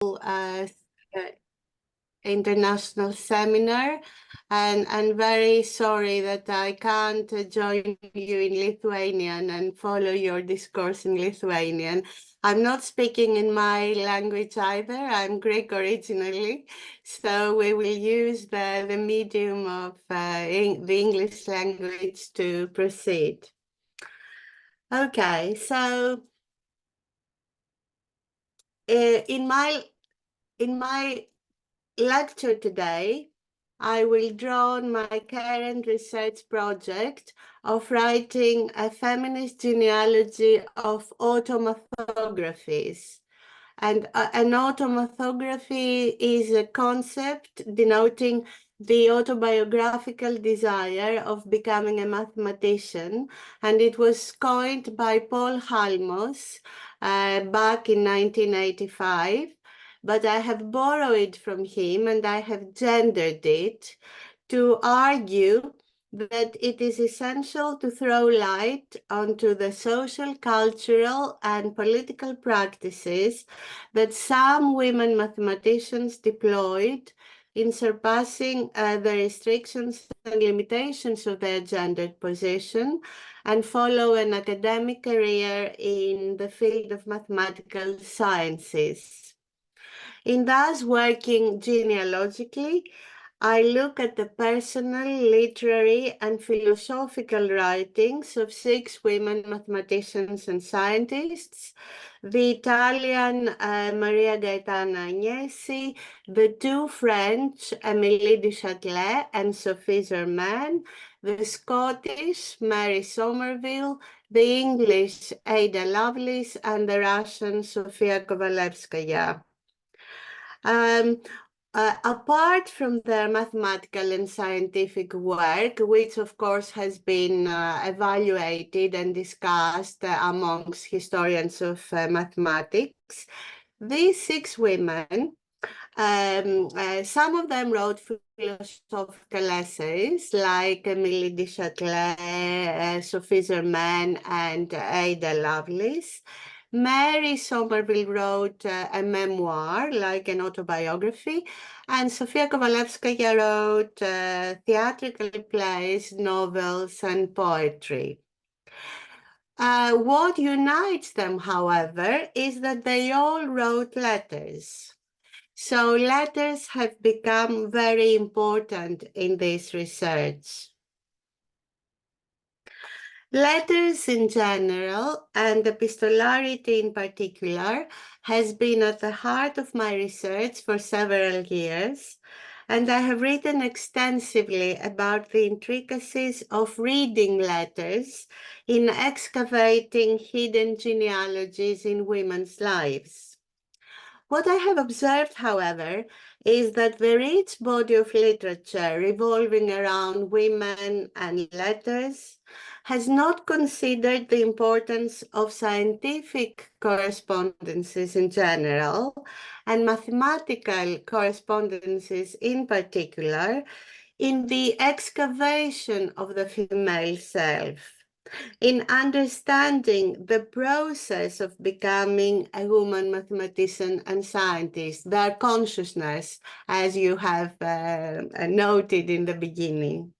uh, international seminar, and I'm very sorry that I can't join you in Lithuanian and follow your discourse in Lithuanian. I'm not speaking in my language either. I'm Greek originally, so we will use the medium of the English language to proceed. Okay, so in my lecture today, I will draw on my current research project of writing a feminist genealogy of automorphographies. And an automorphography is a concept denoting the autobiographical desire of becoming a mathematician, and it was coined by Paul Halmos back in 1985. But I have borrowed from him and I have gendered it to argue that it is essential to throw light onto the social, cultural, and political practices that some women mathematicians deployed in surpassing the restrictions and limitations of their gendered position and follow an academic career in the field of mathematical sciences. In thus working genealogically, I look at the personal, literary, and philosophical writings of 6 women mathematicians and scientists, the Italian Maria Gaetana Agnesi, the 2 French, Émilie du Châtelet and Sophie Germain, the Scottish Mary Somerville, the English Ada Lovelace, and the Russian Sofia Kovalevskaya. Apart from their mathematical and scientific work, which of course has been evaluated and discussed amongst historians of mathematics, these 6 women, some of them wrote philosophical essays like Émilie du Châtelet, Sophie Germain, and Ada Lovelace. Mary Somerville wrote a memoir, like an autobiography, and Sofia Kovalevskaya wrote theatrical plays, novels, and poetry. What unites them, however, is that they all wrote letters. So letters have become very important in this research. Letters in general, and epistolarity in particular, has been at the heart of my research for several years, and I have written extensively about the intricacies of reading letters in excavating hidden genealogies in women's lives. What I have observed, however, is that the rich body of literature revolving around women and letters has not considered the importance of scientific correspondences in general and mathematical correspondences in particular in the excavation of the female self, in understanding the process of becoming a woman mathematician and scientist, their consciousness, as you have noted in the beginning.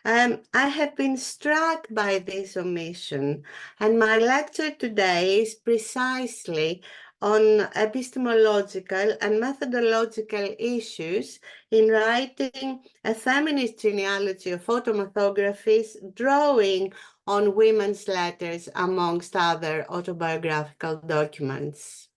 I have been struck by this omission, and my lecture today is precisely on epistemological and methodological issues in writing a feminist genealogy of automorphographies, drawing on women's letters amongst other autobiographical documents.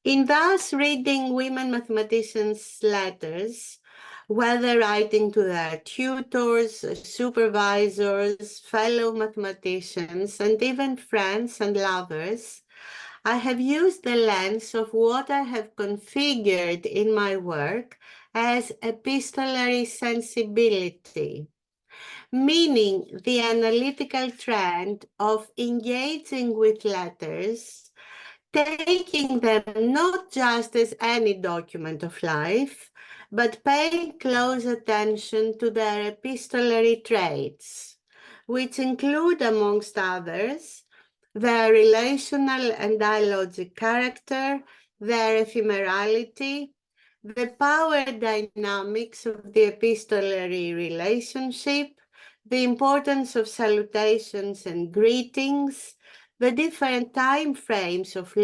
In thus reading women mathematicians' letters, whether writing to their tutors, supervisors, fellow mathematicians, and even friends and lovers, I have used the lens of what I have configured in my work as epistolary sensibility, meaning the analytical trend of engaging with letters, taking them not just as any document of life, but paying close attention to their epistolary traits, which include, amongst others, their relational and dialogic character, their ephemerality, the power dynamics of the epistolary relationship, the importance of salutations and greetings, the different time frames of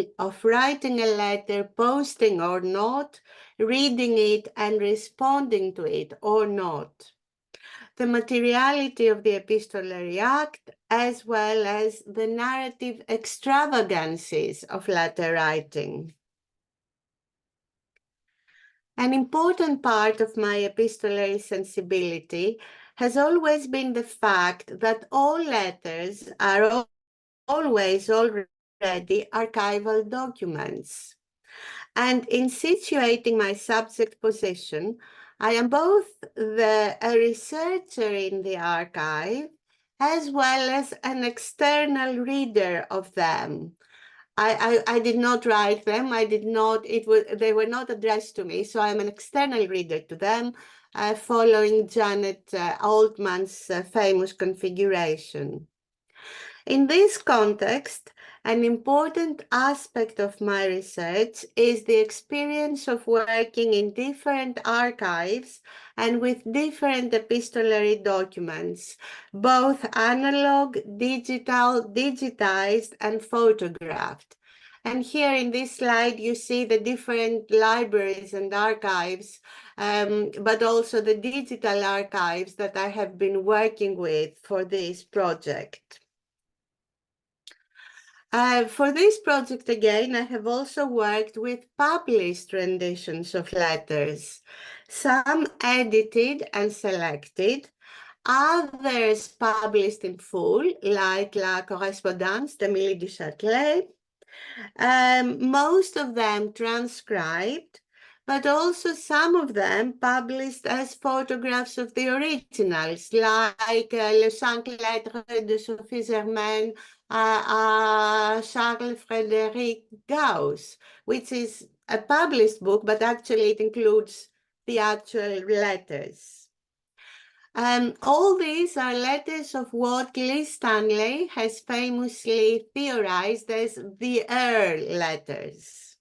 writing a letter, posting or not, reading it and responding to it or not, the materiality of the epistolary act, as well as the narrative extravagances of letter writing. An important part of my epistolary sensibility has always been the fact that all letters are always already archival documents. And in situating my subject position, I am both a researcher in the archive as well as an external reader of them. I did not write them. I did not, they were not addressed to me. So I'm an external reader to them, following Janet Altman's famous configuration. In this context, an important aspect of my research is the experience of working in different archives and with different epistolary documents, both analog, digital, digitized, and photographed. And here in this slide, you see the different libraries and archives, but also the digital archives that I have been working with for this project. For this project again, I have also worked with published renditions of letters, some edited and selected, others published in full, like La Correspondance d'Émilie du Châtelet, most of them transcribed, but also some of them published as photographs of the originals, like Les 5 lettres de Sophie Germain à Charles-Frédéric Gauss, which is a published book, but actually it includes the actual letters. All these are letters of what Liz Stanley has famously theorized as the Earl letters.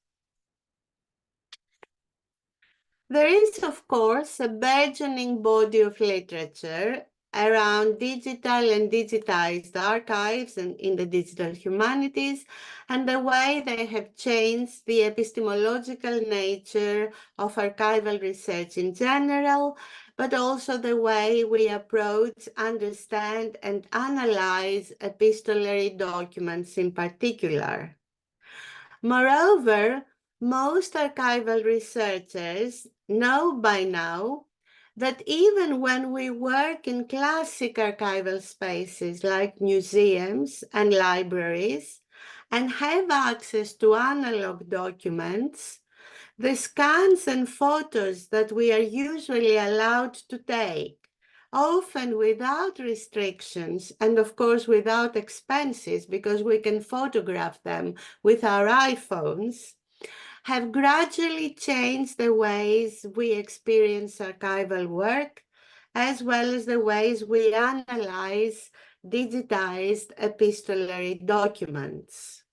There is, of course, a burgeoning body of literature around digital and digitized archives and in the digital humanities, and the way they have changed the epistemological nature of archival research in general, but also the way we approach, understand, and analyze epistolary documents in particular. Moreover, most archival researchers know by now that even when we work in classic archival spaces like museums and libraries and have access to analog documents, the scans and photos that we are usually allowed to take, often without restrictions and of course without expenses because we can photograph them with our iPhones, have gradually changed the ways we experience archival work, as well as the ways we analyze digitized epistolary documents.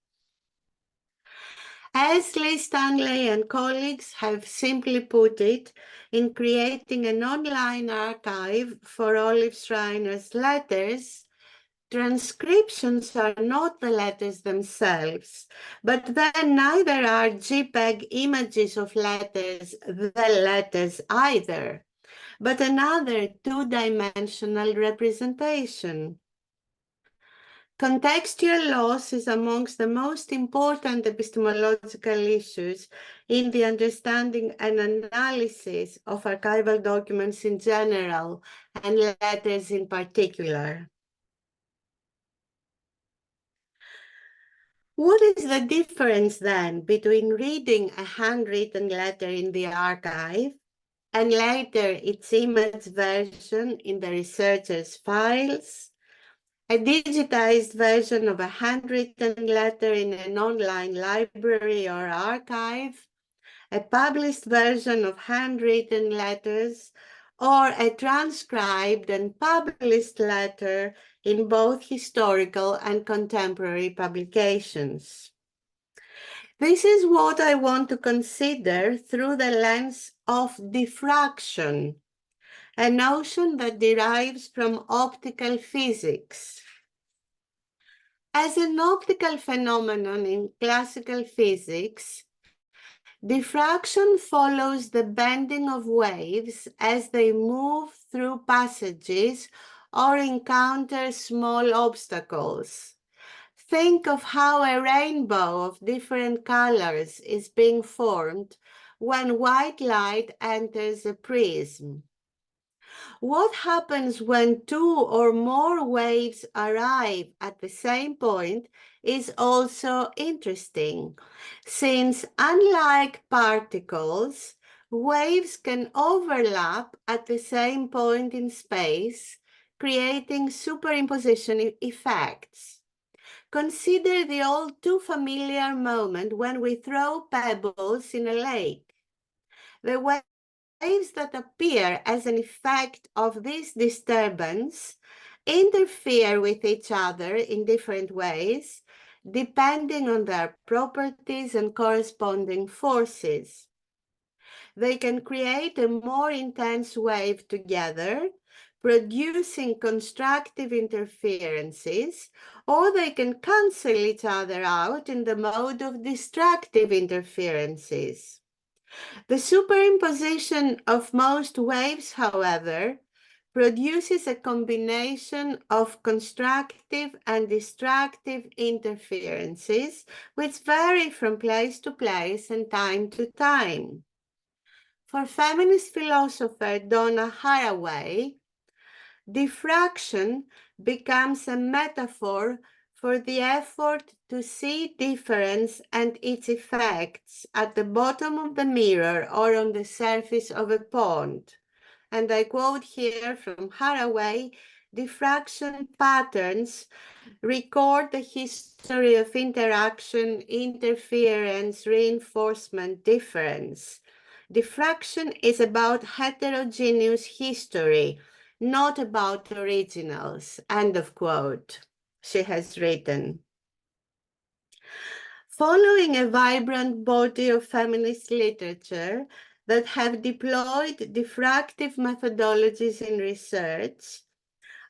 As Liz Stanley and colleagues have simply put it, in creating an online archive for Olive Schreiner's letters, transcriptions are not the letters themselves, but then neither are JPEG images of letters the letters either, but another two-dimensional representation. Contextual loss is amongst the most important epistemological issues in the understanding and analysis of archival documents in general and letters in particular. What is the difference then between reading a handwritten letter in the archive and later its image version in the researcher's files, a digitized version of a handwritten letter in an online library or archive, a published version of handwritten letters, or a transcribed and published letter in both historical and contemporary publications. This is what I want to consider through the lens of diffraction, a notion that derives from optical physics. As an optical phenomenon in classical physics, diffraction follows the bending of waves as they move through passages or encounter small obstacles. Think of how a rainbow of different colors is being formed when white light enters a prism. What happens when two or more waves arrive at the same point is also interesting, since unlike particles, waves can overlap at the same point in space, creating superimposition effects. Consider the all too familiar moment when we throw pebbles in a lake. The waves that appear as an effect of this disturbance interfere with each other in different ways, depending on their properties and corresponding forces. They can create a more intense wave together, producing constructive interferences, or they can cancel each other out in the mode of destructive interferences. The superimposition of most waves, however, produces a combination of constructive and destructive interferences, which vary from place to place and time to time. For feminist philosopher Donna Haraway, diffraction becomes a metaphor for the effort to see difference and its effects at the bottom of the mirror or on the surface of a pond. And I quote here from Haraway, diffraction patterns record the history of interaction, interference, reinforcement, difference. Diffraction is about heterogeneous history, not about originals, end of quote, she has written. Following a vibrant body of feminist literature that have deployed diffractive methodologies in research,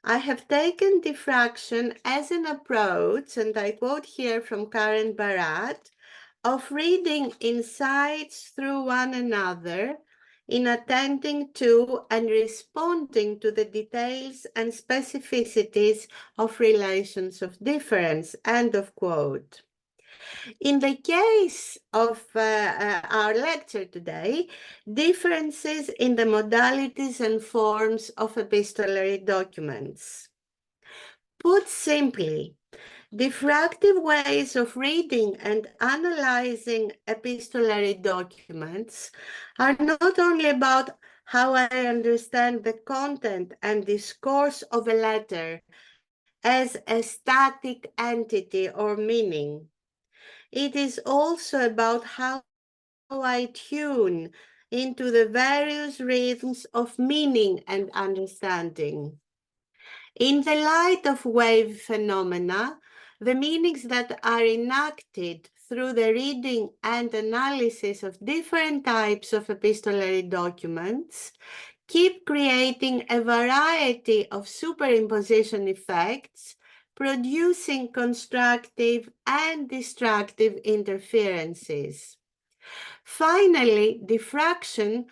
I have taken diffraction as an approach, and I quote here from Karen Barat, of reading insights through one another in attending to and responding to the details and specificities of relations of difference, end of quote. In the case of our lecture today, differences in the modalities and forms of epistolary documents. Put simply, diffractive ways of reading and analyzing epistolary documents are not only about how I understand the content and discourse of a letter as a static entity or meaning. It is also about how I tune into the various rhythms of meaning and understanding. In the light of wave phenomena, the meanings that are enacted through the reading and analysis of different types of epistolary documents keep creating a variety of superimposition effects, producing constructive and destructive interferences. Finally, diffraction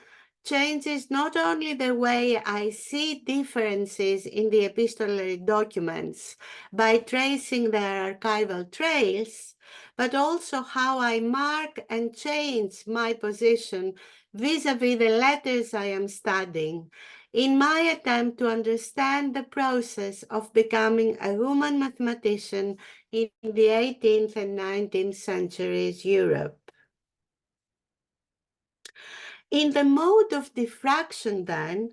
changes not only the way I see differences in the epistolary documents by tracing their archival trails, but also how I mark and change my position vis-à-vis the letters I am studying in my attempt to understand the process of becoming a woman mathematician in the 18th and 19th centuries Europe. In the mode of diffraction, then,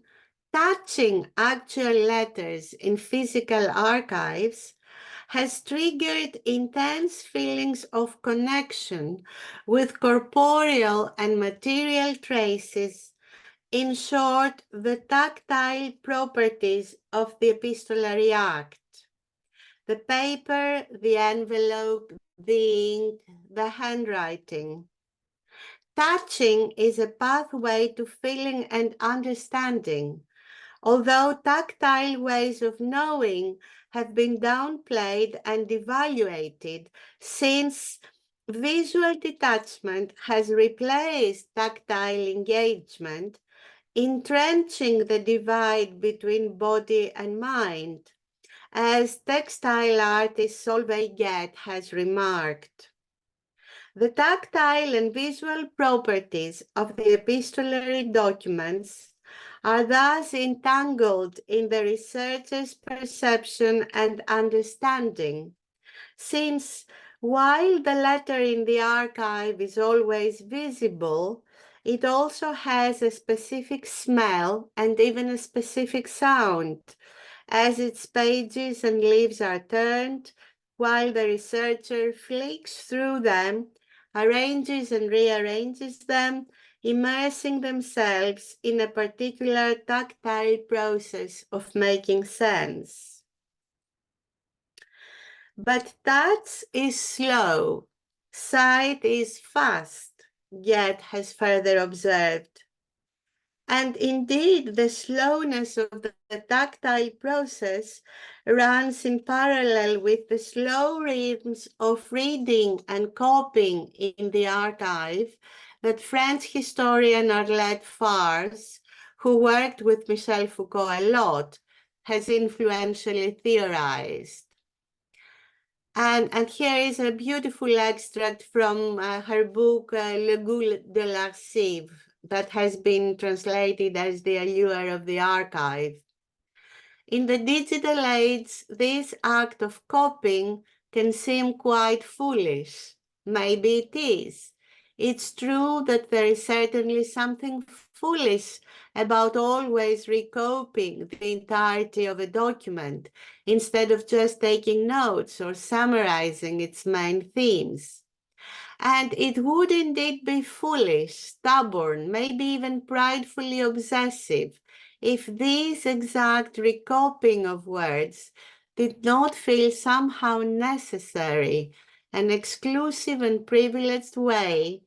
touching actual letters in physical archives has triggered intense feelings of connection with corporeal and material traces In short, the tactile properties of the epistolary act. The paper, the envelope, the ink, the handwriting. Touching is a pathway to feeling and understanding, although tactile ways of knowing have been downplayed and devaluated since visual detachment has replaced tactile engagement, entrenching the divide between body and mind, as textile artist Solveig Gett has remarked. The tactile and visual properties of the epistolary documents are thus entangled in the researcher's perception and understanding, since while the letter in the archive is always visible, it also has a specific smell and even a specific sound, as its pages and leaves are turned, while the researcher flicks through them, arranges and rearranges them, immersing themselves in a particular tactile process of making sense. But touch is slow, sight is fast, Gett has further observed. And indeed, the slowness of the tactile process runs in parallel with the slow rhythms of reading and copying in the archive that French historian Arlette Farce, who worked with Michel Foucault a lot, has influentially theorized. And here is a beautiful extract from her book, Le Goût de l'Archive, that has been translated as The Allure of the Archive. In the digital age, this act of copying can seem quite foolish. Maybe it is. It's true that there is certainly something foolish about always recopying the entirety of a document instead of just taking notes or summarizing its main themes. And it would indeed be foolish, stubborn, maybe even pridefully obsessive, if this exact recopying of words did not feel somehow necessary, an exclusive and privileged way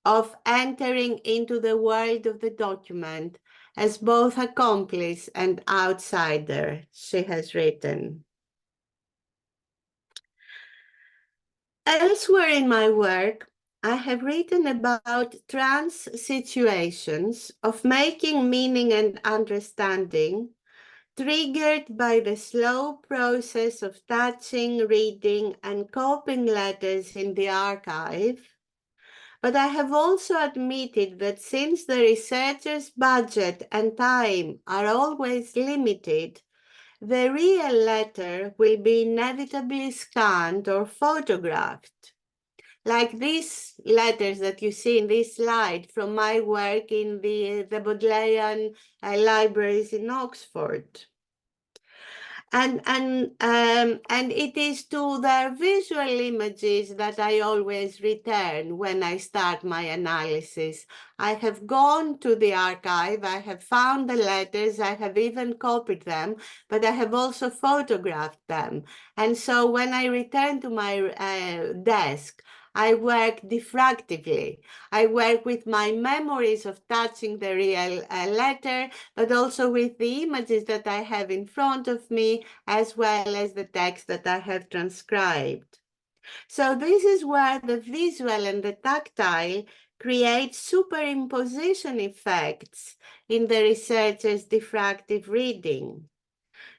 of entering into the world of the document as both accomplice and outsider, she has written. Elsewhere in my work, I have written about trans situations of making meaning and understanding triggered by the slow process of touching, reading, and copying letters in the archive. But I have also admitted that since the researcher's budget and time are always limited, the real letter will be inevitably scanned or photographed. Like these letters that you see in this slide from my work in the Bodleian libraries in Oxford. And it is to their visual images that I always return when I start my analysis. I have gone to the archive, I have found the letters, I have even copied them, but I have also photographed them. And so when I return to my desk, I work diffractively. I work with my memories of touching the real letter, but also with the images that I have in front of me, as well as the text that I have transcribed. So this is where the visual and the tactile create superimposition effects in the researcher's diffractive reading.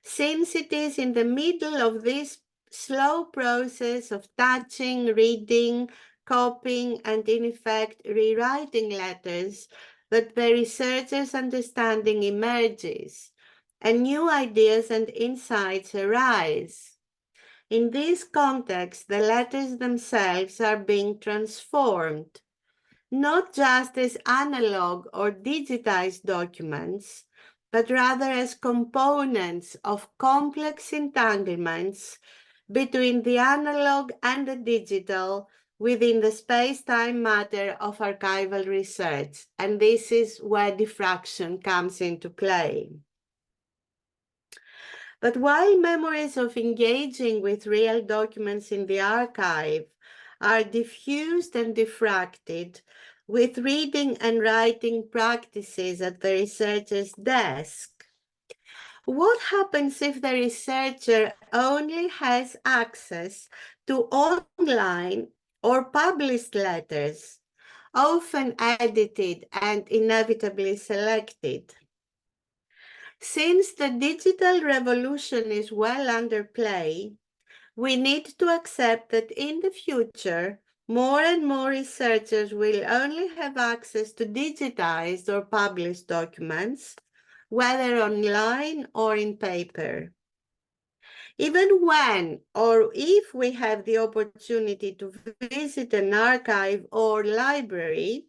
Since it is in the middle of this slow process of touching, reading, copying, and in effect rewriting letters that the researcher's understanding emerges, and new ideas and insights arise. In this context, the letters themselves are being transformed, not just as analog or digitized documents, but rather as components of complex entanglements between the analog and the digital, within the space-time matter of archival research, and this is where diffraction comes into play. But while memories of engaging with real documents in the archive are diffused and diffracted, with reading and writing practices at the researcher's desk, what happens if the researcher only has access to online or published letters, often edited and inevitably selected? Since the digital revolution is well under play, we need to accept that in the future, more and more researchers will only have access to digitized or published documents, whether online or in paper. Even when or if we have the opportunity to visit an archive or library,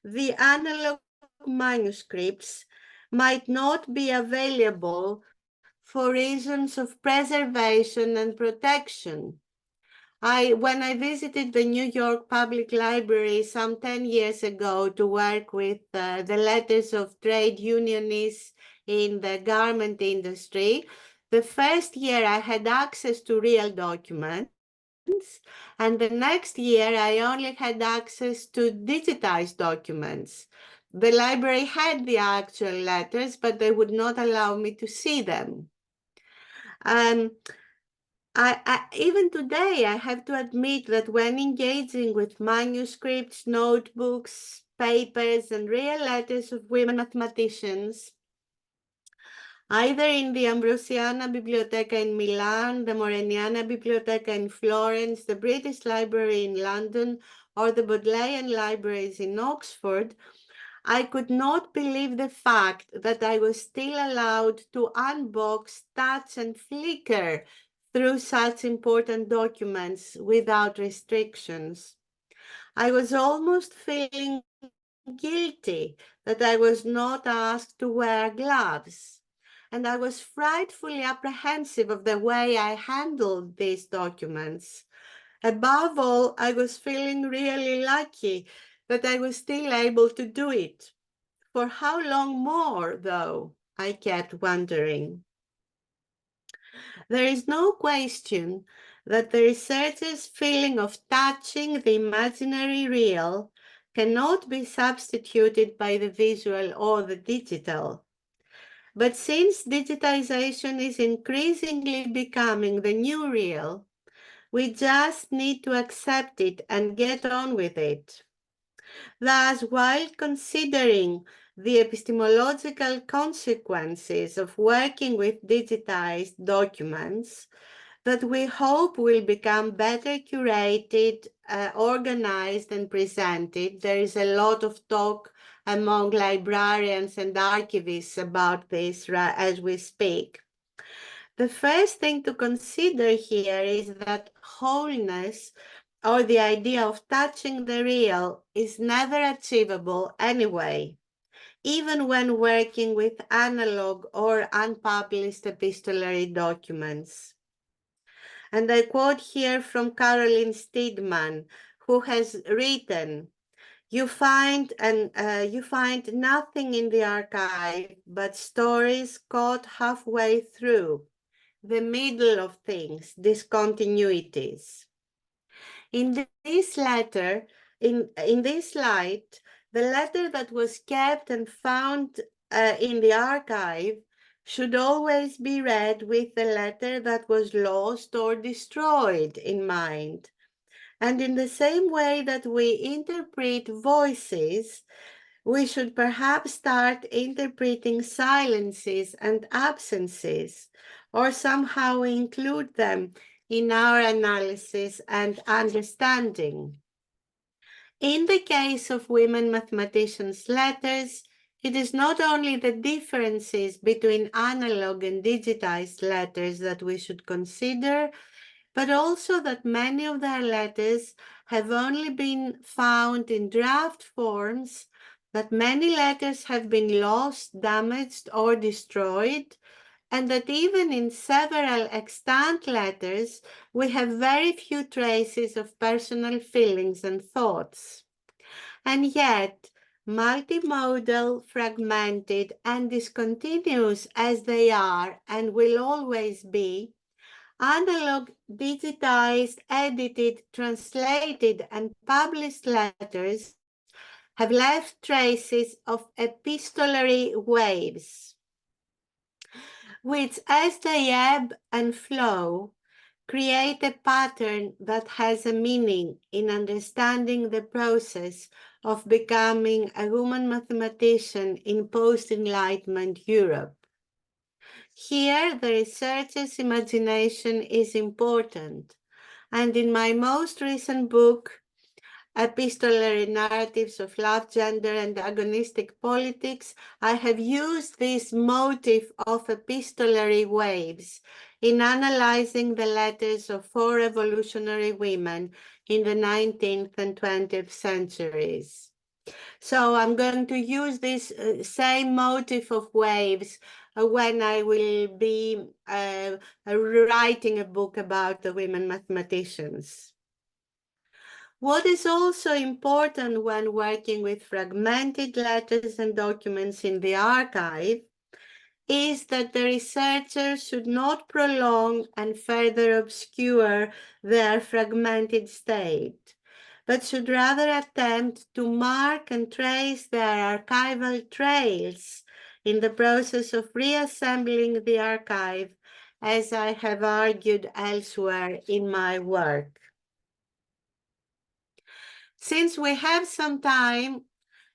the analog manuscripts might not be available for reasons of preservation and protection. When I visited the New York Public Library some 10 years ago to work with the letters of trade unionists in the garment industry, the first year I had access to real documents, and the next year I only had access to digitized documents. The library had the actual letters, but they would not allow me to see them. Even today, I have to admit that when engaging with manuscripts, notebooks, papers, and real letters of women mathematicians, either in the Ambrosiana Biblioteca in Milan, the Moreniana Biblioteca in Florence, the British Library in London, or the Bodleian Libraries in Oxford, I could not believe the fact that I was still allowed to unbox, touch, and flicker through such important documents without restrictions. I was almost feeling guilty that I was not asked to wear gloves, and I was frightfully apprehensive of the way I handled these documents. Above all, I was feeling really lucky that I was still able to do it. For how long more, though? I kept wondering. There is no question that the researcher's feeling of touching the imaginary real cannot be substituted by the visual or the digital. But since digitization is increasingly becoming the new real, we just need to accept it and get on with it. Thus, while considering the epistemological consequences of working with digitized documents that we hope will become better curated, organized, and presented, there is a lot of talk among librarians and archivists about this as we speak. The first thing to consider here is that wholeness, or the idea of touching the real, is never achievable anyway, even when working with analog or unpublished epistolary documents. And I quote here from Caroline Steedman, who has written, you find nothing in the archive but stories caught halfway through, the middle of things, discontinuities. In this letter, in this light, the letter that was kept and found in the archive should always be read with the letter that was lost or destroyed in mind. And in the same way that we interpret voices, we should perhaps start interpreting silences and absences, or somehow include them in our analysis and understanding. In the case of women mathematicians' letters, it is not only the differences between analog and digitized letters that we should consider, but also that many of their letters have only been found in draft forms, that many letters have been lost, damaged, or destroyed, and that even in several extant letters, we have very few traces of personal feelings and thoughts. And yet, multimodal, fragmented, and discontinuous as they are and will always be, analog, digitized, edited, translated, and published letters have left traces of epistolary waves, which, as they ebb and flow, create a pattern that has a meaning in understanding the process of becoming a woman mathematician in post-Enlightenment Europe. Here, the researcher's imagination is important, and in my most recent book, Epistolary Narratives of Love, Gender, and Agonistic Politics, I have used this motif of epistolary waves in analyzing the letters of 4 revolutionary women in the 19th and 20th centuries. So I'm going to use this same motif of waves when I will be writing a book about the women mathematicians. What is also important when working with fragmented letters and documents in the archive is that the researcher should not prolong and further obscure their fragmented state, but should rather attempt to mark and trace their archival trails in the process of reassembling the archive, as I have argued elsewhere in my work. Since we have some time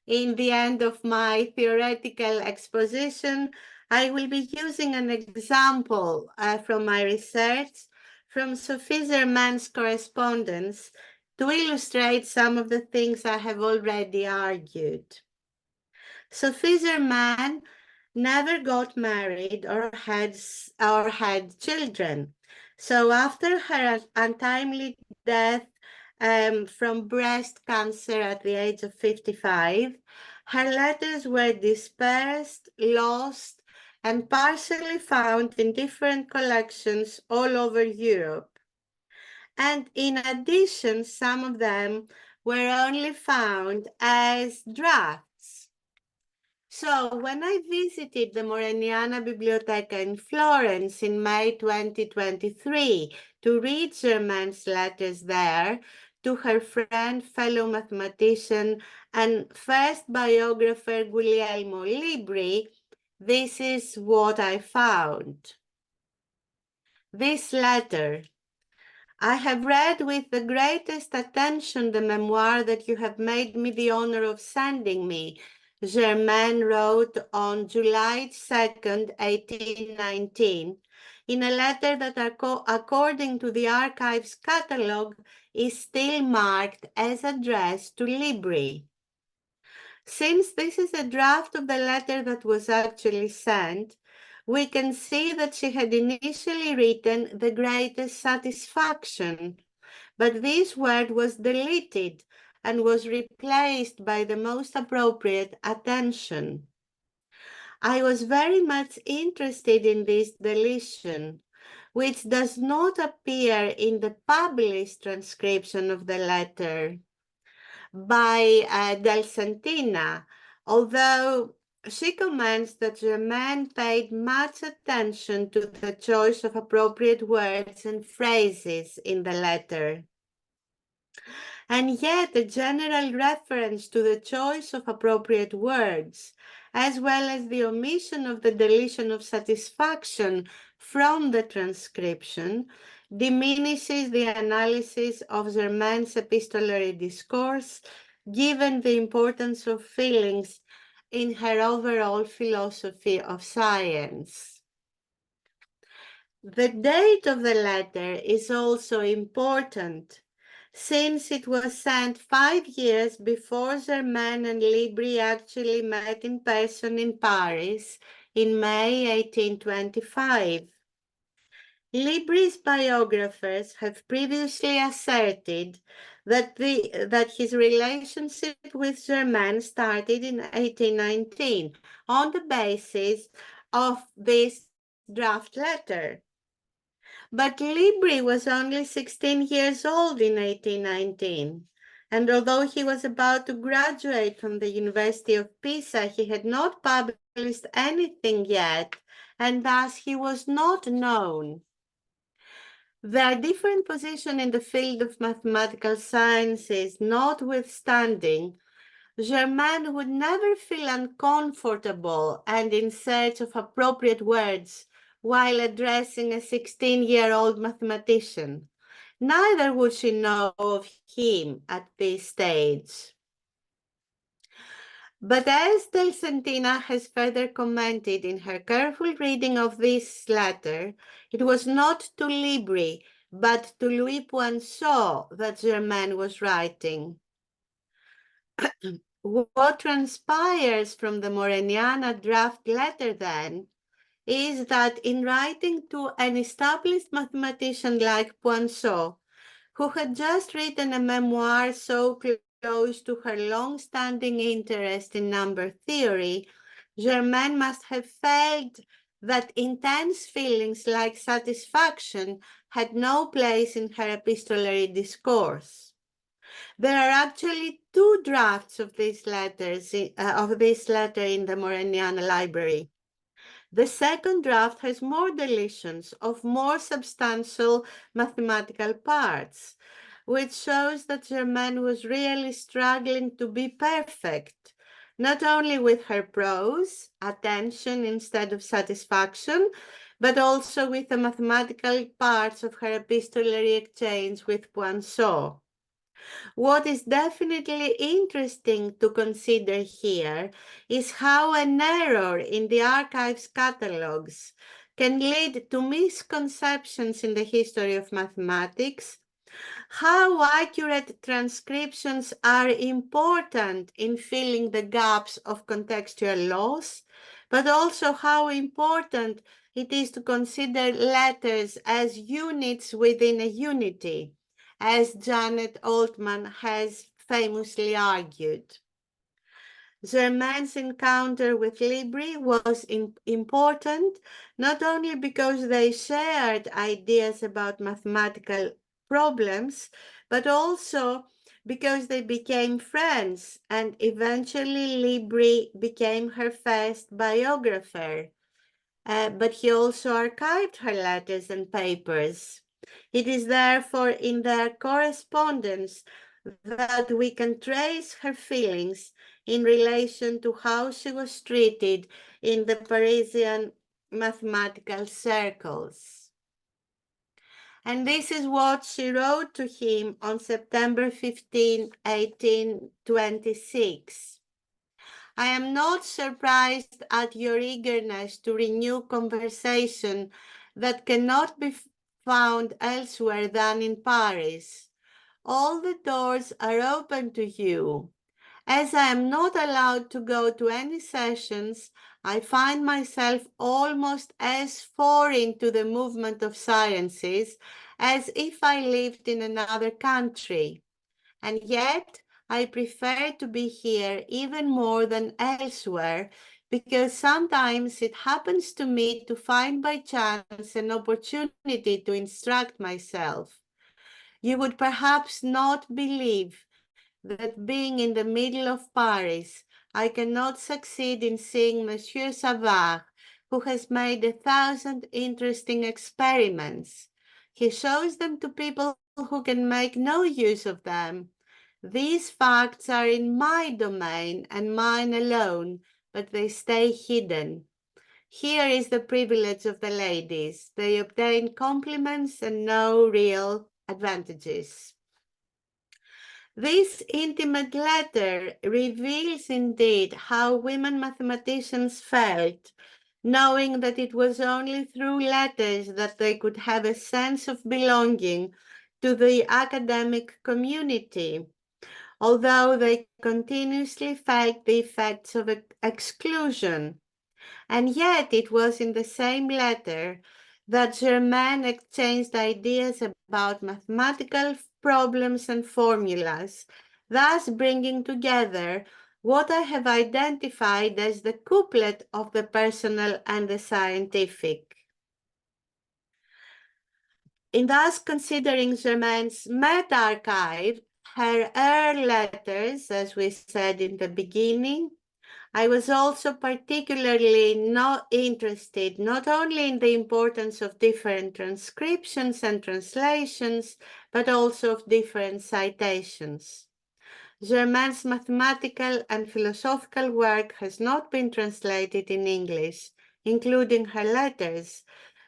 in the end of my theoretical exposition, I will be using an example from my research from Sophie Zerman's correspondence to illustrate some of the things I have already argued. Sophie Zerman never got married or had children. So after her untimely death from breast cancer at the age of 55, her letters were dispersed, lost, and partially found in different collections all over Europe. And in addition, some of them were only found as drafts. So when I visited the Moreniana Biblioteca in Florence in May 2023 to read Germain's letters there to her friend, fellow mathematician, and first biographer Guglielmo Libri, this is what I found. This letter. I have read with the greatest attention the memoir that you have made me the honor of sending me, Germain wrote on July 2nd, 1819, in a letter that, according to the archive's catalogue, is still marked as addressed to Libri. Since this is a draft of the letter that was actually sent, we can see that she had initially written the greatest satisfaction, but this word was deleted and was replaced by the most appropriate attention. I was very much interested in this deletion, which does not appear in the published transcription of the letter by Del Santina, although she comments that Germain paid much attention to the choice of appropriate words and phrases in the letter. And yet a general reference to the choice of appropriate words, as well as the omission of the deletion of satisfaction from the transcription, diminishes the analysis of Germain's epistolary discourse, given the importance of feelings in her overall philosophy of science. The date of the letter is also important, since it was sent 5 years before Germain and Libri actually met in person in Paris in May 1825. Libri's biographers have previously asserted that his relationship with Germain started in 1819 on the basis of this draft letter. But Libri was only 16 years old in 1819, and although he was about to graduate from the University of Pisa, he had not published anything yet, and thus he was not known. Their different position in the field of mathematical sciences notwithstanding, Germain would never feel uncomfortable and in search of appropriate words while addressing a 16-year-old mathematician. Neither would she know of him at this stage. But as Del Centina has further commented in her careful reading of this letter, it was not to Libri, but to Louis Poinsot that Germain was writing. What transpires from the Moreniana draft letter, then, is that in writing to an established mathematician like Poinsot, who had just written a memoir so close to her long-standing interest in number theory, Germaine must have felt that intense feelings like satisfaction had no place in her epistolary discourse. There are actually two drafts of these letters of this letter in the Moreniana library. The second draft has more deletions of more substantial mathematical parts, which shows that Germaine was really struggling to be perfect, not only with her prose, attention instead of satisfaction, but also with the mathematical parts of her epistolary exchange with Poinsot. What is definitely interesting to consider here is how an error in the archive's catalogues can lead to misconceptions in the history of mathematics, how accurate transcriptions are important in filling the gaps of contextual loss, but also how important it is to consider letters as units within a unity, as Janet Altman has famously argued. Germain's encounter with Libri was important not only because they shared ideas about mathematical problems, but also because they became friends, and eventually Libri became her first biographer. But he also archived her letters and papers. It is therefore in their correspondence that we can trace her feelings in relation to how she was treated in the Parisian mathematical circles. And this is what she wrote to him on September 15, 1826. I am not surprised at your eagerness to renew conversation that cannot be found elsewhere than in Paris. All the doors are open to you. As I am not allowed to go to any sessions, I find myself almost as foreign to the movement of sciences as if I lived in another country. And yet, I prefer to be here even more than elsewhere because sometimes it happens to me to find by chance an opportunity to instruct myself. You would perhaps not believe that being in the middle of Paris, I cannot succeed in seeing Monsieur Savard, who has made 1,000 interesting experiments. He shows them to people who can make no use of them. These facts are in my domain and mine alone, but they stay hidden. Here is the privilege of the ladies. They obtain compliments and no real advantages. This intimate letter reveals indeed how women mathematicians felt, knowing that it was only through letters that they could have a sense of belonging to the academic community, although they continuously felt the effects of exclusion. And yet it was in the same letter that Germain exchanged ideas about mathematical problems and formulas, thus bringing together what I have identified as the couplet of the personal and the scientific. In thus considering Germaine's meta-archive, her early letters, as we said in the beginning, I was also particularly not interested not only in the importance of different transcriptions and translations, but also of different citations. Germaine's mathematical and philosophical work has not been translated in English, including her letters,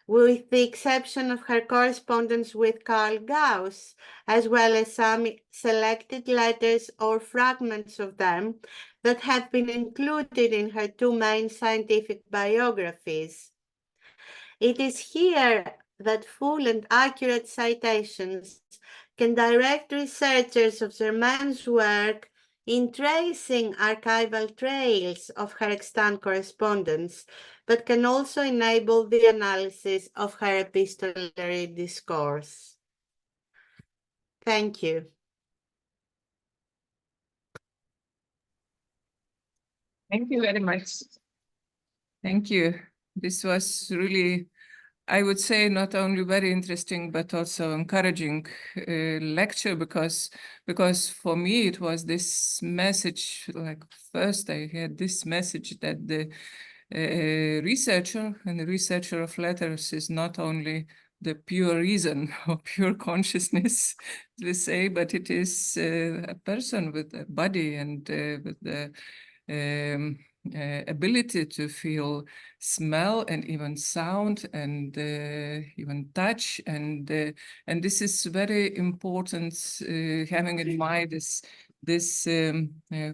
with the exception of her correspondence with Carl Gauss, as well as some selected letters or fragments of them that have been included in her two main scientific biographies. It is here that full and accurate citations can direct researchers of Germaine's work in tracing archival trails of her extant correspondence, but can also enable the analysis of her epistolary discourse. Thank you. Thank you very much. Thank you. This was really, I would say, not only very interesting, but also encouraging lecture because for me it was this message, like first I had this message that the researcher and the researcher of letters is not only the pure reason or pure consciousness, let's say, but it is a person with a body and with the ability to feel smell and even sound and even touch, and this is very important, having in mind this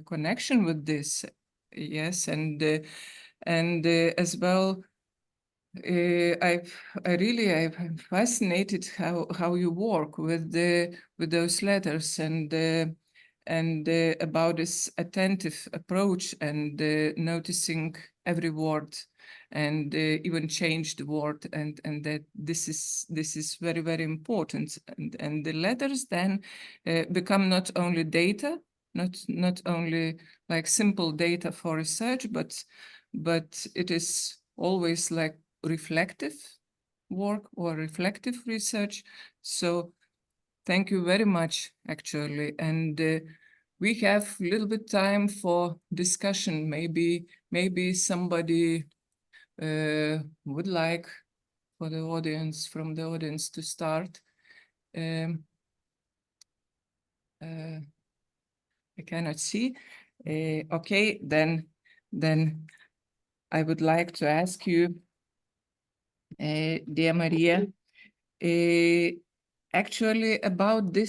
connection with this. Yes, and as well, I'm fascinated how you work with those letters and about this attentive approach and noticing every word and even change the word, and that this is very, very important, and the letters then become not only data, not only like simple data for research, but it is always like reflective work or reflective research. So thank you very much, actually. And we have a little bit time for discussion. Maybe somebody would like for the audience, from the audience, to start. I cannot see. Okay, then I would like to ask you, dear Maria, actually about the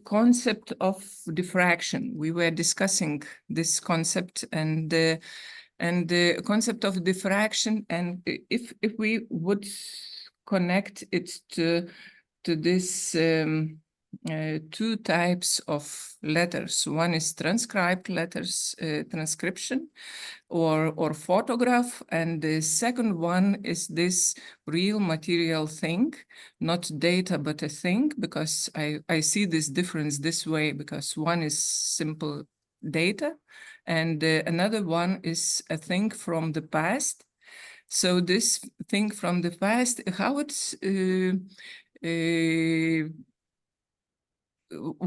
concept of diffraction. We were discussing this concept and the concept of diffraction, and if we would connect it to this two types of letters. One is transcribed letters, transcription or photograph, and the second one is this real material thing, not data but a thing, because I see this difference this way, because one is simple data and another one is a thing from the past. So this thing from the past, how it's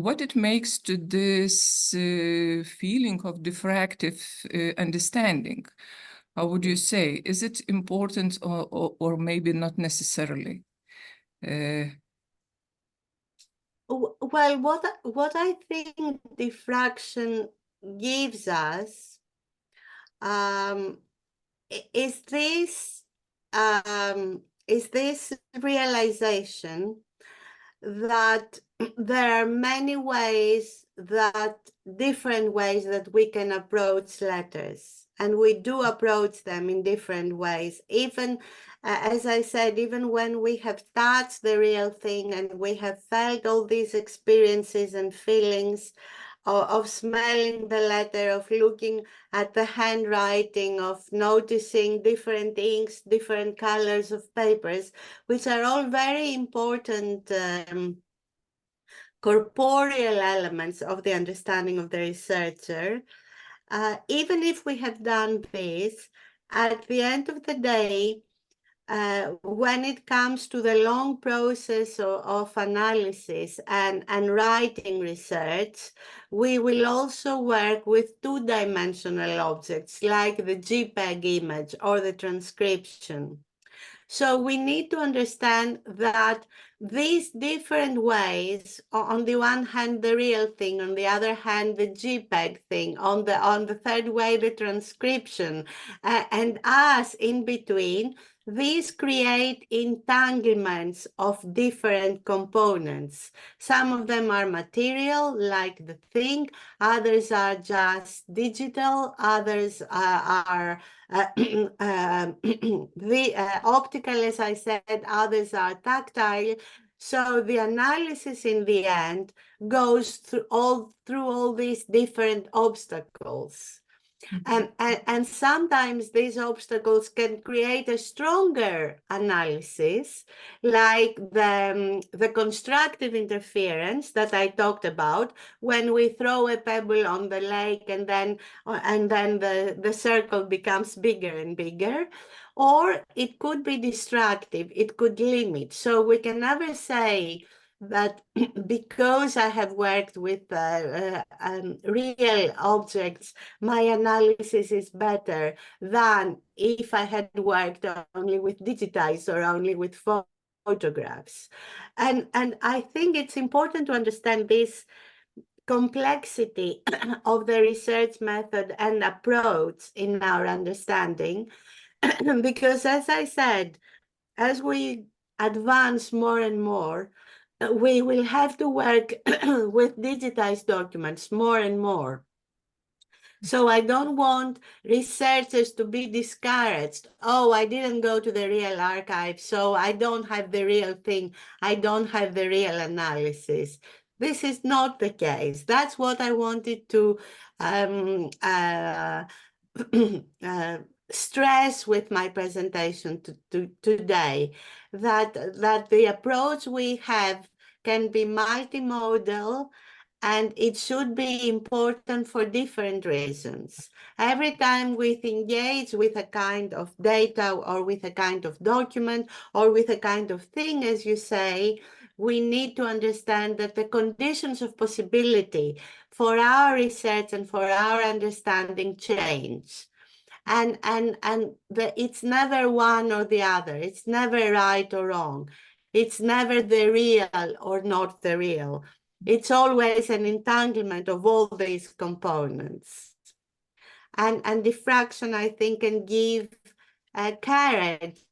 what it makes to this feeling of diffractive understanding. How would you say? Is it important or maybe not necessarily? Well, what I think diffraction gives us is this realization that there are many ways, different ways that we can approach letters, and we do approach them in different ways. Even, as I said, even when we have touched the real thing and we have felt all these experiences and feelings of smelling the letter, of looking at the handwriting, of noticing different inks, different colors of papers, which are all very important corporeal elements of the understanding of the researcher. Even if we have done this, at the end of the day, when it comes to the long process of analysis and writing research, we will also work with two-dimensional objects like the JPEG image or the transcription. So we need to understand that these different ways, on the one hand, the real thing, on the other hand, the JPEG thing, on the third way, the transcription, and us in between, these create entanglements of different components. Some of them are material, like the thing, others are just digital, others are optical, as I said, others are tactile. So the analysis in the end goes through all these different obstacles. And sometimes these obstacles can create a stronger analysis, like the constructive interference that I talked about, when we throw a pebble on the lake and then the circle becomes bigger and bigger. Or it could be destructive, it could limit. So we can never say that because I have worked with real objects, my analysis is better than if I had worked only with digitized or only with photographs. And I think it's important to understand this complexity of the research method and approach in our understanding, because as I said, as we advance more and more, we will have to work with digitized documents more and more. So I don't want researchers to be discouraged. Oh, I didn't go to the real archive, so I don't have the real thing. I don't have the real analysis. This is not the case. That's what I wanted to stress with my presentation today, that the approach we have can be multimodal, and it should be important for different reasons. Every time we engage with a kind of data or with a kind of document or with a kind of thing, as you say, we need to understand that the conditions of possibility for our research and for our understanding change. And it's never one or the other. It's never right or wrong. It's never the real or not the real. It's always an entanglement of all these components. And diffraction, I think, can give courage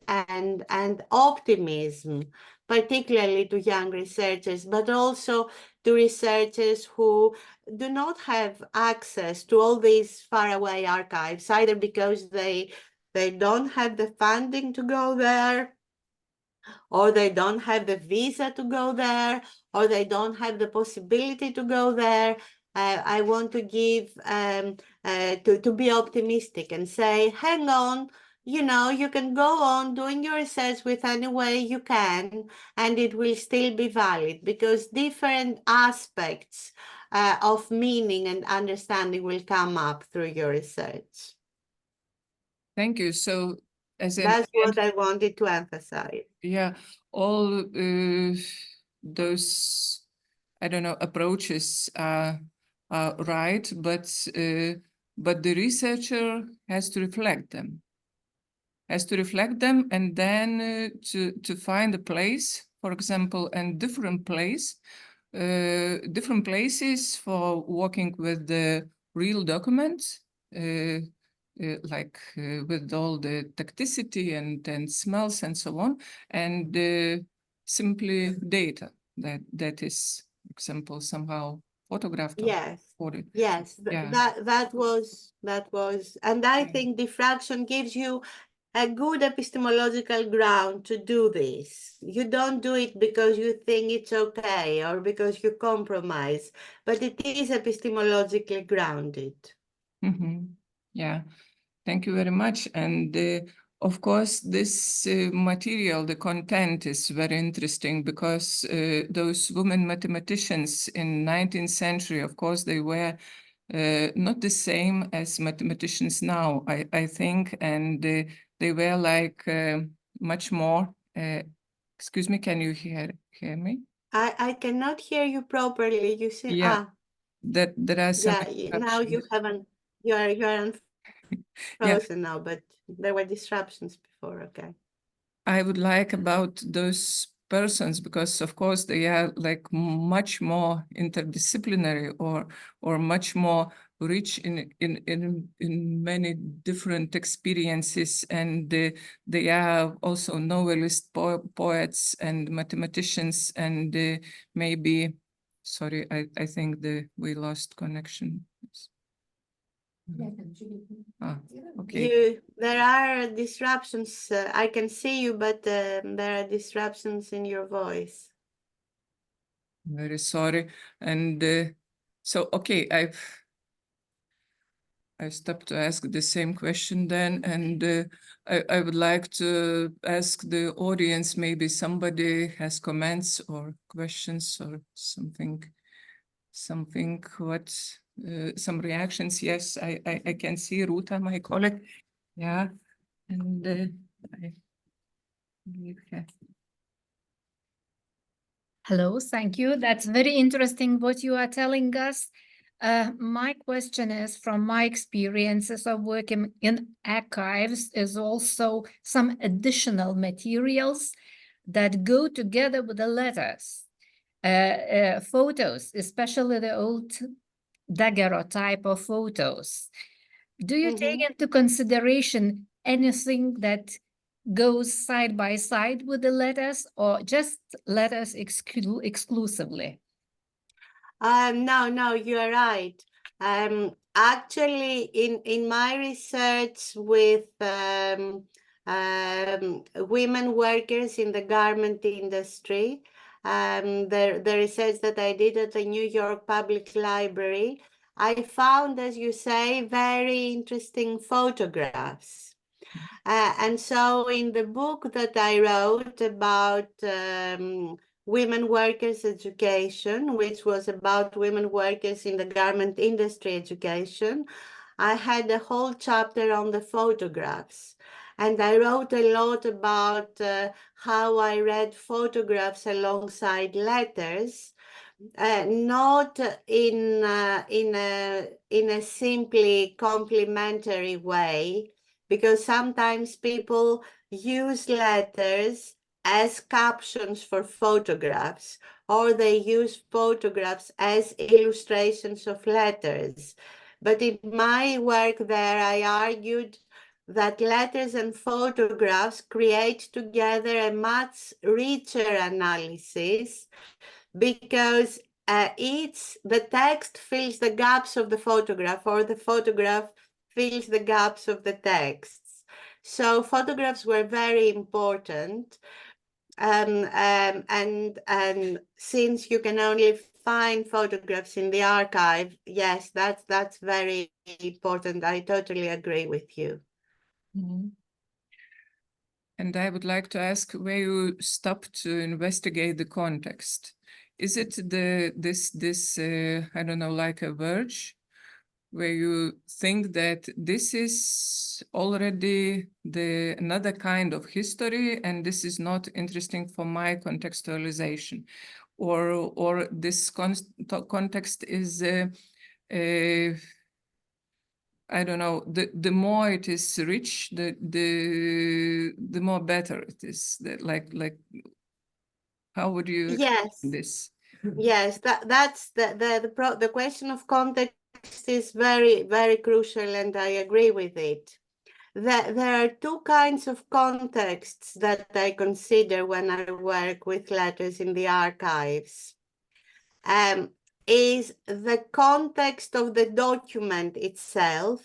and optimism, particularly to young researchers, but also to researchers who do not have access to all these faraway archives, either because they don't have the funding to go there, or they don't have the visa to go there, or they don't have the possibility to go there. I want to give, to be optimistic and say, hang on, you know, you can go on doing your research with any way you can, and it will still be valid, because different aspects of meaning and understanding will come up through your research. Thank you. So that's what I wanted to emphasize. Yeah, all those, I don't know, approaches are right, but the researcher has to reflect them. And then to find a place, for example, and different places for working with the real documents, like with all the tacticity and smells and so on, and simply data that is, for example, somehow photographed. Yes. Or yes, yeah. that was, and I think diffraction gives you a good epistemological ground to do this. You don't do it because you think it's okay or because you compromise, but it is epistemologically grounded. Yeah, thank you very much. And of course, this material, the content is very interesting, because those women mathematicians in 19th century, of course, they were not the same as mathematicians now, I think, and they were like much more. Excuse me, can you hear me? I cannot hear you properly. You see, Yeah, that there are some now you interruptions. haven't. You're Yeah, unfrozen now, but there were disruptions before. Okay. I would like about those persons because of course they are like much more interdisciplinary or much more rich in many different experiences, and they are also novelist poets and mathematicians, and maybe sorry, I think we lost connection. Okay. There are disruptions. I can see you, but there are disruptions in your voice. Very sorry. And so, okay, I stopped to ask the same question then, and I would like to ask the audience, maybe somebody has comments or questions or something, what, some reactions. Yes, I can see Ruta, my colleague. Yeah, and I believe her. Hello, thank you. That's very interesting what you are telling us. My question is, from my experiences of working in archives, is also some additional materials that go together with the letters, photos, especially the old daguerreotype of photos. Do you take into consideration anything that goes side by side with the letters, or just letters exclusively? No, you are right. Actually, in my research with women workers in the garment industry, the research that I did at the New York Public Library, I found, as you say, very interesting photographs. And so in the book that I wrote about women workers education, which was about women workers in the garment industry education, I had a whole chapter on the photographs. And I wrote a lot about how I read photographs alongside letters, not in a simply complimentary way, because sometimes people use letters as captions for photographs, or they use photographs as illustrations of letters. But in my work there, I argued that letters and photographs create together a much richer analysis, because the text fills the gaps of the photograph, or the photograph fills the gaps of the texts. So photographs were very important. And since you can only find photographs in the archive, yes, that's very important. I totally agree with you. Mm-hmm. And I would like to ask where you stopped to investigate the context. Is it this I don't know, like a verge, where you think that this is already another kind of history and this is not interesting for my contextualization, or this context is I don't know, the more it is rich, the more better it is. Like how would you explain this? Yes, that's the question of context is very, very crucial, and I agree with it. There are two kinds of contexts that I consider when I work with letters in the archives. Is the context of the document itself.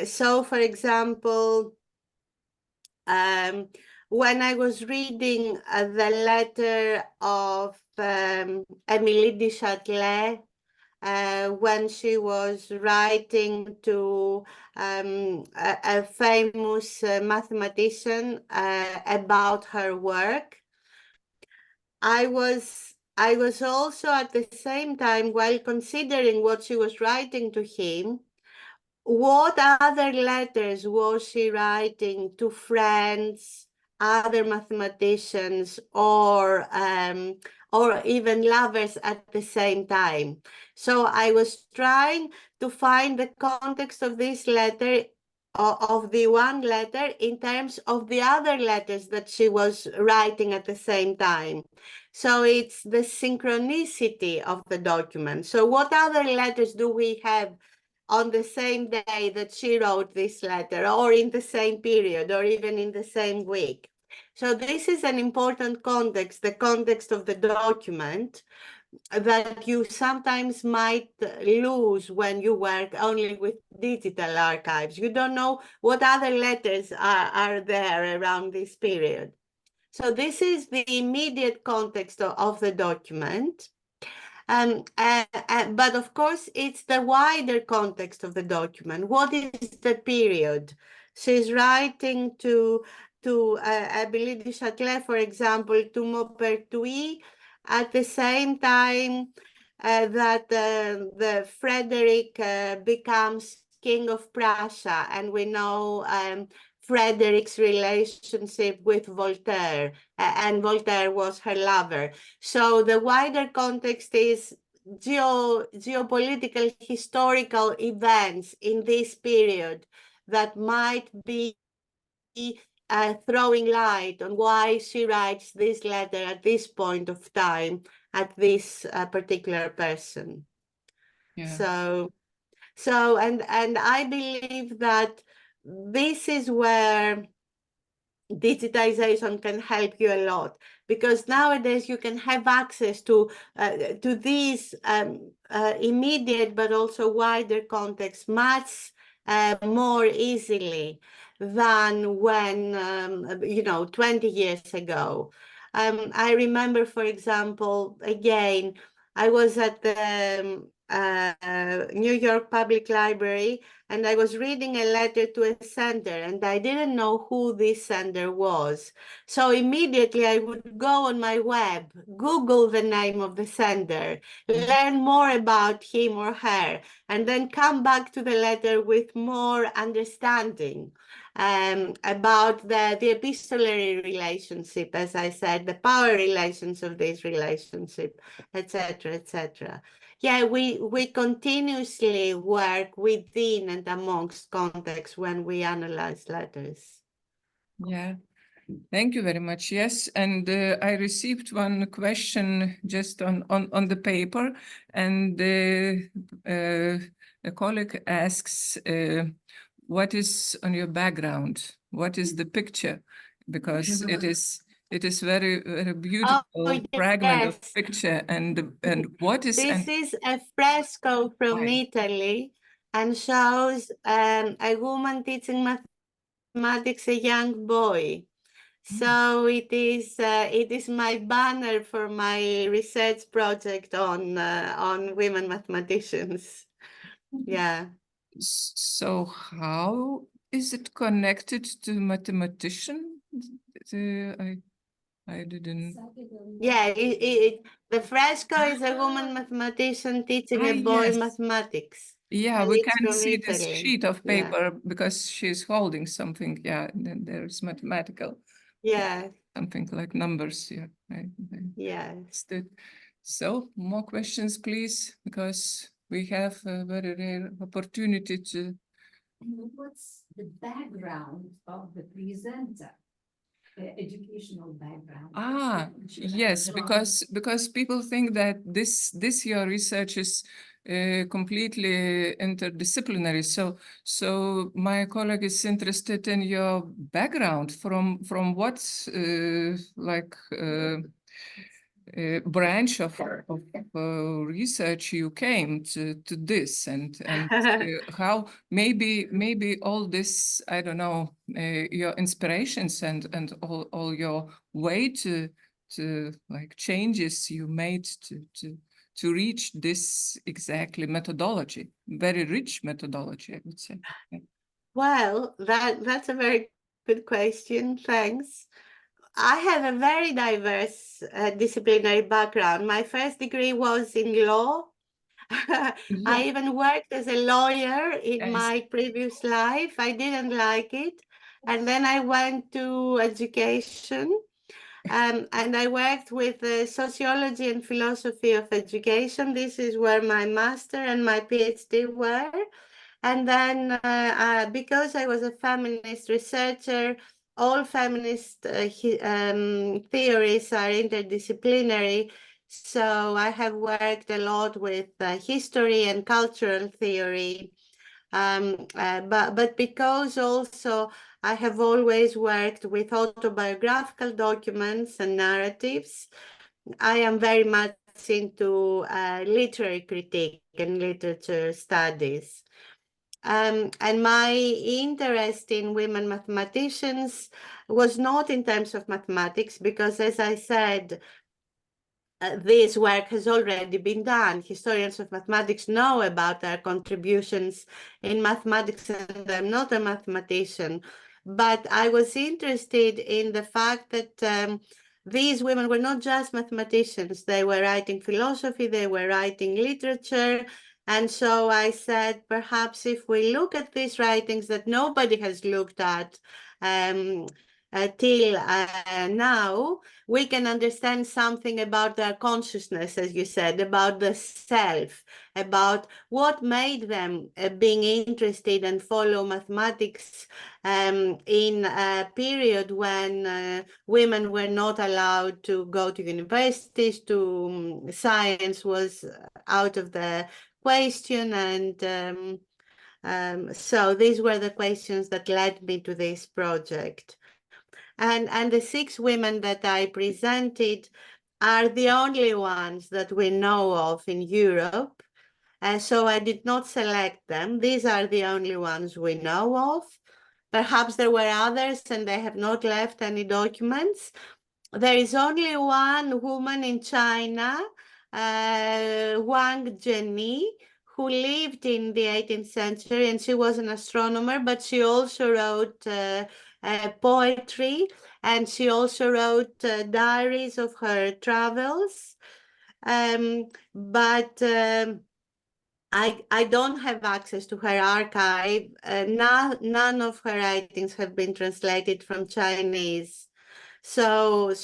So, for example, when I was reading the letter of Émilie de Châtelet, when she was writing to a famous mathematician about her work, I was also at the same time, while considering what she was writing to him, what other letters was she writing to friends, other mathematicians, or even lovers at the same time? So I was trying to find the context of this letter, of the one letter, in terms of the other letters that she was writing at the same time. So it's the synchronicity of the document. So what other letters do we have on the same day that she wrote this letter, or in the same period, or even in the same week? So this is an important context, the context of the document, that you sometimes might lose when you work only with digital archives. You don't know what other letters are there around this period. So this is the immediate context of the document. But of course, it's the wider context of the document. What is the period? She's writing to I believe, du Châtelet, for example, to Maupertuis, at the same time that the Frederick becomes king of Prussia, and we know Frederick's relationship with Voltaire, and Voltaire was her lover. So the wider context is geopolitical historical events in this period that might be throwing light on why she writes this letter at this point of time at this particular person. Yeah. So and I believe that this is where digitization can help you a lot, because nowadays you can have access to these immediate but also wider contexts much more easily than when 20 years ago. I remember, for example, again, I was at the New York Public Library, and I was reading a letter to a sender, and I didn't know who this sender was. So immediately I would go on my web, Google the name of the sender, learn more about him or her, and then come back to the letter with more understanding about the epistolary relationship, as I said, the power relations of this relationship, etc., etc. Yeah, we continuously work within and amongst contexts when we analyze letters. Yeah, thank you very much. Yes, and I received one question just on the paper, and a colleague asks, what is on your background? What is the picture? Because it is very, very beautiful fragment of yes. picture, and what is This is a fresco from Italy, and shows a woman teaching mathematics a young boy. So it is my banner for my research project on women mathematicians. Yeah. So how is it connected to mathematician? I didn't. Yeah, the fresco is a woman mathematician teaching a boy Yes. mathematics. Yeah, And we it's can from see this Italy. sheet of Yeah. paper because she's holding something. Yeah, and then there's mathematical. Yeah. Something like numbers. Yeah. Yeah. Understood. So more questions, please, because we have a very rare opportunity to. And what's the background of the presenter? Educational background. Ah, yes, because people think that this your research is completely interdisciplinary. So my colleague is interested in your background, from what branch of research you came to this, and how maybe all this, I don't know, your inspirations and all your way to like changes you made to reach this exactly methodology, very rich methodology, I would say. Yeah. Well, that's a very good question. Thanks. I have a very diverse disciplinary background. My first degree was in law. Yeah. I even worked as a lawyer in Yes. my previous life. I didn't like it. And then I went to education. And I worked with sociology and philosophy of education. This is where my master and my PhD were. And then because I was a feminist researcher, all feminist theories are interdisciplinary. So I have worked a lot with history and cultural theory. But because also I have always worked with autobiographical documents and narratives, I am very much into literary critique and literature studies. And my interest in women mathematicians was not in terms of mathematics, because as I said, this work has already been done. Historians of mathematics know about their contributions in mathematics, and I'm not a mathematician. But I was interested in the fact that these women were not just mathematicians. They were writing philosophy, they were writing literature. And so I said, perhaps if we look at these writings that nobody has looked at till now, we can understand something about their consciousness, as you said, about the self, about what made them being interested and follow mathematics in a period when women were not allowed to go to universities, to science was out of the question. And so these were the questions that led me to this project. And the 6 women that I presented are the only ones that we know of in Europe. So I did not select them. These are the only ones we know of. Perhaps there were others and they have not left any documents. There is only one woman in China, Wang Zhenyi, who lived in the 18th century, and she was an astronomer, but she also wrote poetry, and she also wrote diaries of her travels. But I don't have access to her archive. None of her writings have been translated from Chinese. So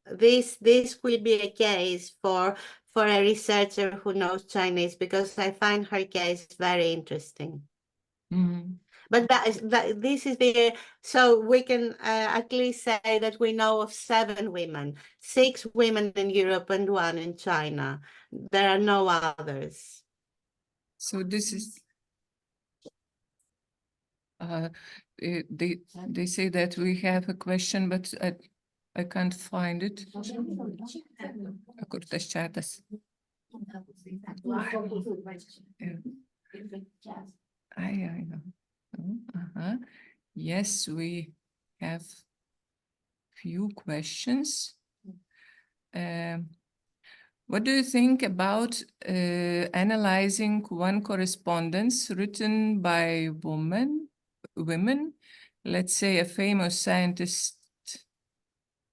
this will be a case for a researcher who knows Chinese, because I find her case very interesting. Mhm. But this is so we can at least say that we know of 7 women, 6 women in Europe and 1 in China. There are no others. So this is they say that we have a question, but I can't find it. Kur tas čatas? I know. Yes, we have few questions. What do you think about analyzing one correspondence written by women, let's say a famous scientist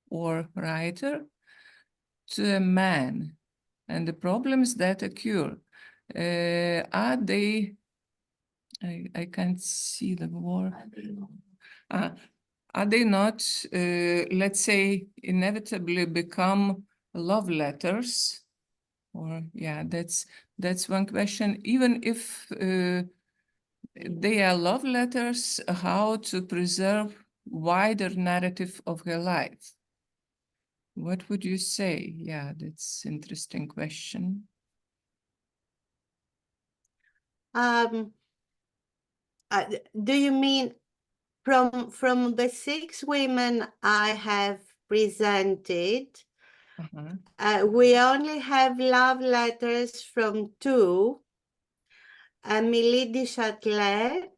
or writer, to a man, and the problems that occur? Are they, I can't see the word. Are they not, let's say, inevitably become love letters? Or yeah, that's one question. Even if they are love letters, how to preserve wider narrative of her life? What would you say? Yeah, that's interesting question. Do you mean from the 6 women I have presented? We only have love letters from 2, Amélie du Châtelet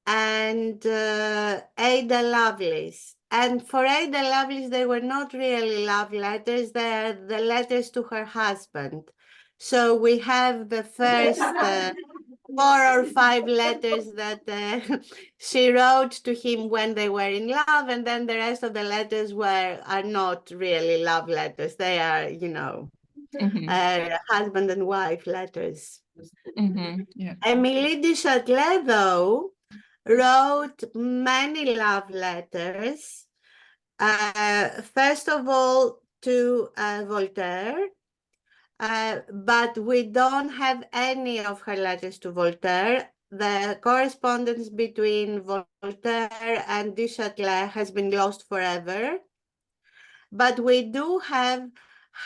and Ada Lovelace. And for Ada Lovelace, they were not really love letters, they are the letters to her husband. So we have the first 4 or 5 letters that she wrote to him when they were in love, and then the rest of the letters are not really love letters. They are, husband and wife letters. Yeah. Émilie de Châtelet, though, wrote many love letters. First of all, to Voltaire, but we don't have any of her letters to Voltaire. The correspondence between Voltaire and de Châtelet has been lost forever. But we do have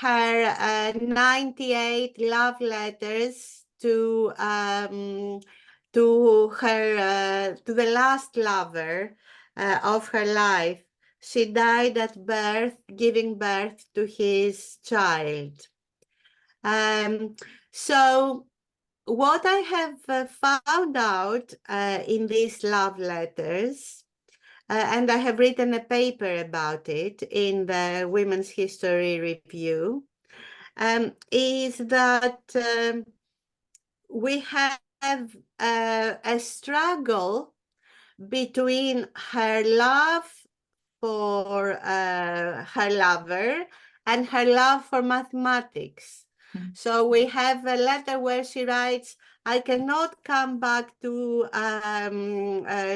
her 98 love letters to her to the last lover of her life. She died at birth, giving birth to his child. So what I have found out in these love letters, and I have written a paper about it in the Women's History Review, is that we have a struggle between her love for her lover and her love for mathematics. So we have a letter where she writes, I cannot come back to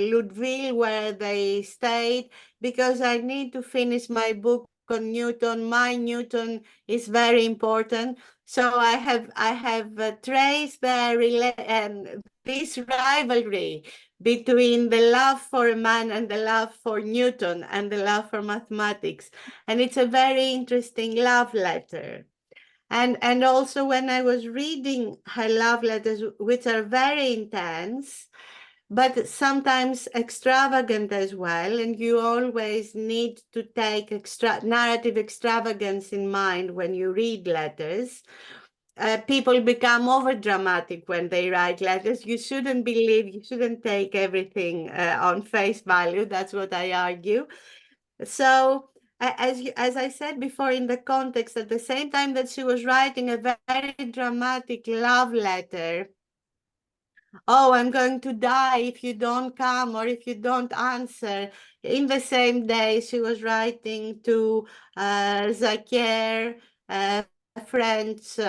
Ludwil where they stayed because I need to finish my book on Newton. My Newton is very important. So I have traced this rivalry between the love for a man and the love for Newton and the love for mathematics. And it's a very interesting love letter. And also when I was reading her love letters, which are very intense, but sometimes extravagant as well, and you always need to take narrative extravagance in mind when you read letters. People become over dramatic when they write letters. You shouldn't take everything on face value. That's what I argue. So as I said before, in the context, at the same time that she was writing a very dramatic love letter, oh, I'm going to die if you don't come or if you don't answer. In the same day, she was writing to Zakier, a French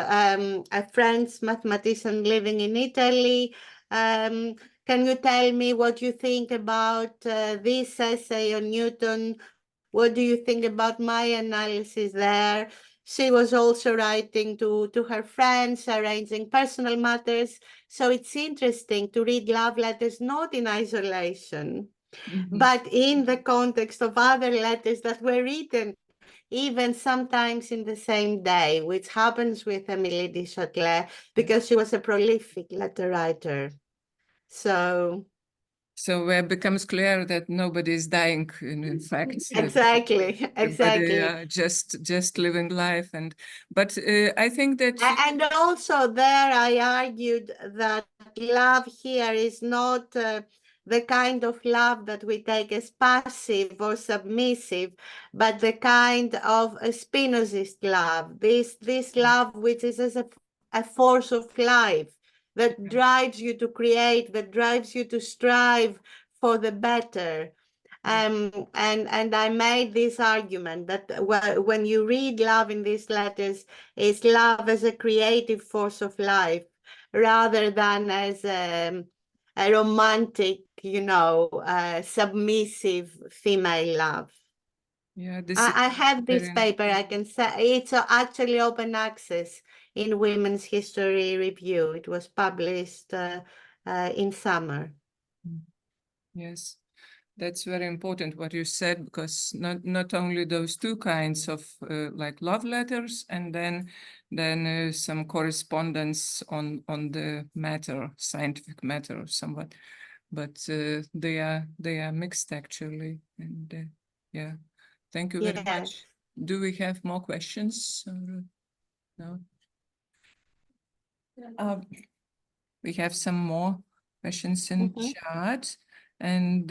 mathematician living in Italy. Can you tell me what you think about this essay on Newton? What do you think about my analysis there? She was also writing to her friends, arranging personal matters. So it's interesting to read love letters not in isolation, but in the context of other letters that were written even sometimes in the same day, which happens with Émilie de Châtelet because she was a prolific letter writer. So where it becomes clear that nobody is dying, in fact. Exactly. Just living life. But I think that... And also there I argued that love here is not the kind of love that we take as passive or submissive, but the kind of a Spinozist love, this love which is as a force of life that drives you to create, that drives you to strive for the better. And I made this argument that when you read love in these letters, it's love as a creative force of life rather than as a romantic, submissive female love. Yeah, I have this paper, I can say. It's actually open access in Women's History Review. It was published in summer. Yes, that's very important what you said, because not only those two kinds of like love letters and then some correspondence on the matter, scientific matter somewhat, but they are mixed actually. And yeah, thank you very much. Do we have more questions? No. We have some more questions in chat. And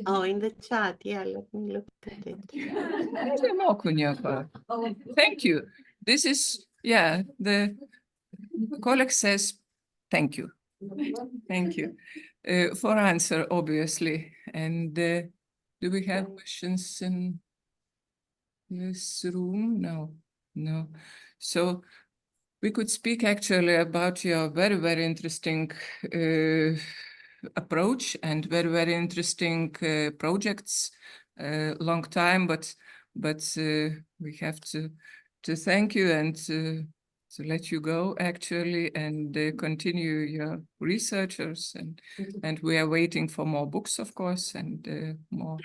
oh, in the chat, yeah, let me look at it. Thank you. This is, yeah, the colleague says, thank you. Thank you for answer, obviously. And do we have questions in this room? No. No. So we could speak actually about your very, very interesting approach and very, very interesting projects. Long time, but we have to thank you and to let you go actually and continue your researchers and we are waiting for more books, of course, and more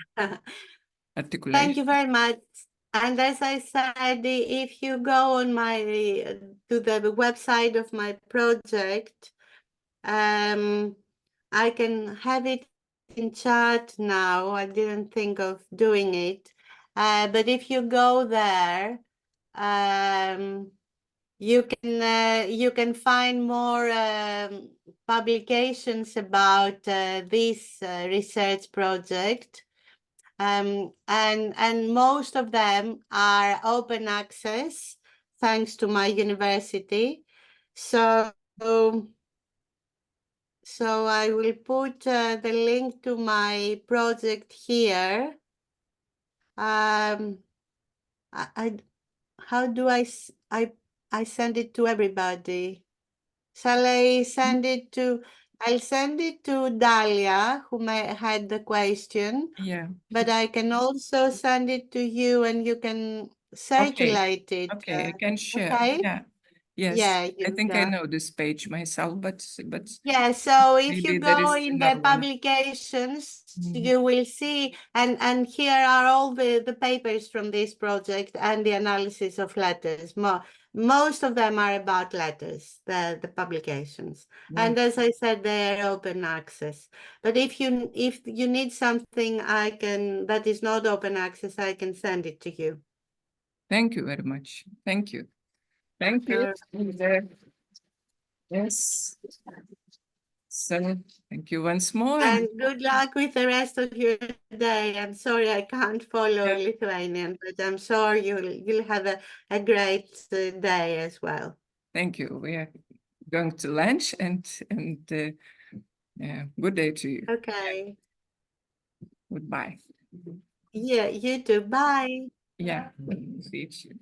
articulation. Thank you very much. And as I said, if you go on my to the website of my project, I can have it in chat now. I didn't think of doing it, but if you go there, you can find more publications about this research project. And most of them are open access, thanks to my university. So I will put the link to my project here. How do I send it to everybody? Shall I send it to? I'll send it to Dalia, who had the question. Yeah. But I can also send it to you and you can circulate it. Okay, I can share. Okay? Yeah. Yes. Yeah, I think I yeah. know this page myself, but Yeah, so if maybe you there go is in another the one. publications, Mhm. you will see, and here are all the papers from this project and the analysis of letters. Most of them are about letters, the publications. And as I said, they are open access. But if you need something that is not open access, I can send it to you. Thank you very much. Thank you. Thank you. Yes. So thank you once more. And good luck with the rest of your day. I'm sorry I can't follow Yeah. Lithuanian, but I'm sure you'll have a great day as well. Thank you. We are going to lunch and yeah, good day to you. Okay. Goodbye. Yeah, you too. Bye. Yeah. See you.